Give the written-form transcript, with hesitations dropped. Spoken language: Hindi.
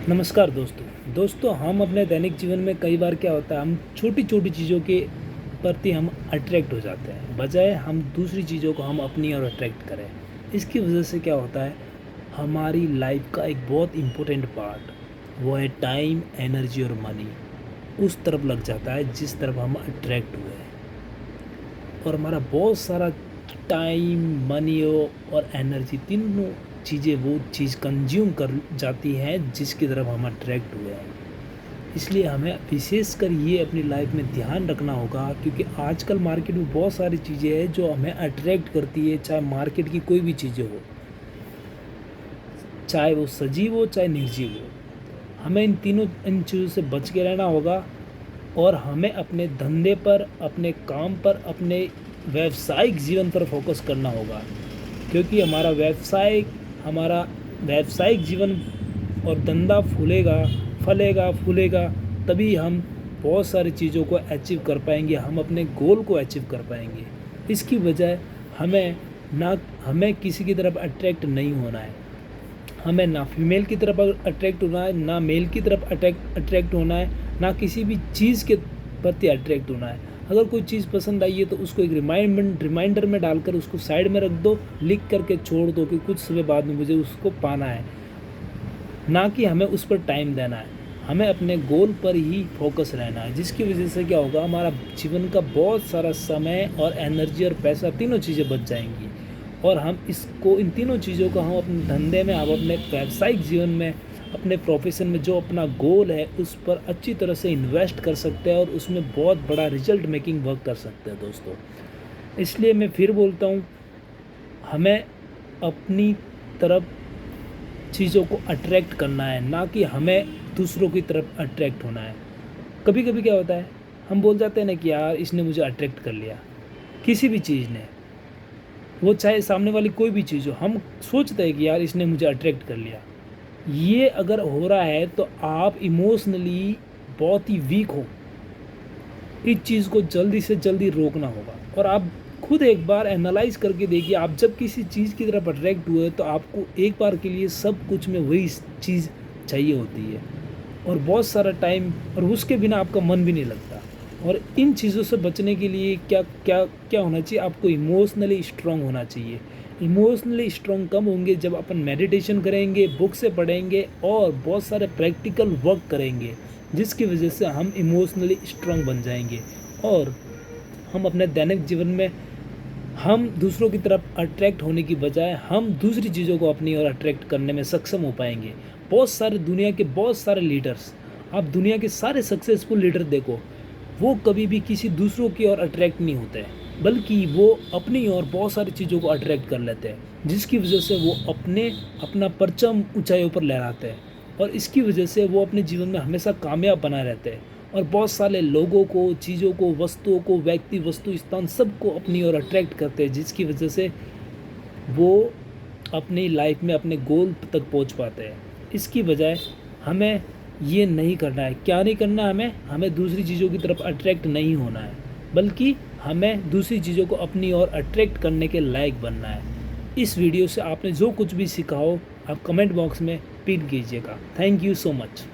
नमस्कार दोस्तों हम अपने दैनिक जीवन में कई बार क्या होता है, हम छोटी छोटी चीज़ों के प्रति हम अट्रैक्ट हो जाते हैं, बजाय हम दूसरी चीज़ों को हम अपनी ओर अट्रैक्ट करें। इसकी वजह से क्या होता है, हमारी लाइफ का एक बहुत इम्पोर्टेंट पार्ट वो है टाइम, एनर्जी और मनी, उस तरफ लग जाता है जिस तरफ हम अट्रैक्ट हुए हैं। और हमारा बहुत सारा टाइम, मनी और एनर्जी, तीनों चीज़ें वो चीज़ कंज्यूम कर जाती हैं जिसकी तरफ हम अट्रैक्ट हुए हैं। इसलिए हमें विशेषकर ये अपनी लाइफ में ध्यान रखना होगा, क्योंकि आजकल मार्केट में बहुत सारी चीज़ें हैं जो हमें अट्रैक्ट करती है, चाहे मार्केट की कोई भी चीज़ें हो, चाहे वो सजीव हो चाहे निर्जीव हो। हमें इन चीज़ों से बच के रहना होगा और हमें अपने धंधे पर, अपने काम पर, अपने व्यावसायिक जीवन पर फोकस करना होगा, क्योंकि हमारा व्यावसायिक जीवन और धंधा फलेगा फूलेगा, तभी हम बहुत सारी चीज़ों को अचीव कर पाएंगे, हम अपने गोल को अचीव कर पाएंगे। इसकी बजाय हमें किसी की तरफ अट्रैक्ट नहीं होना है, हमें ना फीमेल की तरफ अट्रैक्ट होना है, ना मेल की तरफ अट्रैक्ट होना है, ना किसी भी चीज़ के प्रति अट्रैक्ट होना है। अगर कोई चीज़ पसंद आई है तो उसको एक रिमाइंडर में डालकर उसको साइड में रख दो, लिख करके छोड़ दो कि कुछ समय बाद में मुझे उसको पाना है, ना कि हमें उस पर टाइम देना है। हमें अपने गोल पर ही फोकस रहना है, जिसकी वजह से क्या होगा, हमारा जीवन का बहुत सारा समय और एनर्जी और पैसा, तीनों चीज़ें बच जाएंगी। और हम इन तीनों चीज़ों को हम अपने धंधे में, हम अपने व्यावसायिक जीवन में, अपने प्रोफेशन में जो अपना गोल है उस पर अच्छी तरह से इन्वेस्ट कर सकते हैं और उसमें बहुत बड़ा रिजल्ट मेकिंग वर्क कर सकते हैं दोस्तों। इसलिए मैं फिर बोलता हूँ, हमें अपनी तरफ चीज़ों को अट्रैक्ट करना है, ना कि हमें दूसरों की तरफ अट्रैक्ट होना है। कभी कभी क्या होता है, हम बोल जाते हैं ना कि यार इसने मुझे अट्रैक्ट कर लिया, किसी भी चीज़ ने, वो चाहे सामने वाली कोई भी चीज़ हो, हम सोचते हैं कि यार इसने मुझे अट्रैक्ट कर लिया। ये अगर हो रहा है तो आप इमोशनली बहुत ही वीक हो, इस चीज़ को जल्दी से जल्दी रोकना होगा। और आप खुद एक बार एनालाइज करके देखिए, आप जब किसी चीज़ की तरफ अट्रैक्ट हुए तो आपको एक बार के लिए सब कुछ में वही चीज़ चाहिए होती है और बहुत सारा टाइम, और उसके बिना आपका मन भी नहीं लगता। और इन चीज़ों से बचने के लिए क्या क्या क्या होना चाहिए, आपको इमोशनली स्ट्रांग होना चाहिए। इमोशनली स्ट्रांग कम होंगे जब अपन मेडिटेशन करेंगे, बुक से पढ़ेंगे और बहुत सारे प्रैक्टिकल वर्क करेंगे, जिसकी वजह से हम इमोशनली स्ट्रांग बन जाएंगे और हम अपने दैनिक जीवन में हम दूसरों की तरफ अट्रैक्ट होने की बजाय हम दूसरी चीज़ों को अपनी ओर अट्रैक्ट करने में सक्षम हो पाएंगे। दुनिया के बहुत सारे लीडर्स, आप दुनिया के सारे सक्सेसफुल लीडर देखो, वो कभी भी किसी दूसरों की ओर अट्रैक्ट नहीं होते हैं, बल्कि वो अपनी ओर बहुत सारी चीज़ों को अट्रैक्ट कर लेते हैं, जिसकी वजह से वो अपना परचम ऊंचाइयों पर लहराते हैं और इसकी वजह से वो अपने जीवन में हमेशा कामयाब बना रहते हैं और बहुत सारे लोगों को, चीज़ों को, वस्तुओं को, व्यक्ति, वस्तु, स्थान, सबको अपनी ओर अट्रैक्ट करते हैं, जिसकी वजह से वो अपनी लाइफ में अपने गोल तक पहुंच पाते हैं। इसकी बजाय हमें ये नहीं करना है। क्या नहीं करना है, हमें दूसरी चीज़ों की तरफ अट्रैक्ट नहीं होना है, बल्कि हमें दूसरी चीज़ों को अपनी ओर अट्रैक्ट करने के लायक बनना है। इस वीडियो से आपने जो कुछ भी सीखा हो, आप कमेंट बॉक्स में पिन कीजिएगा। Thank you so much.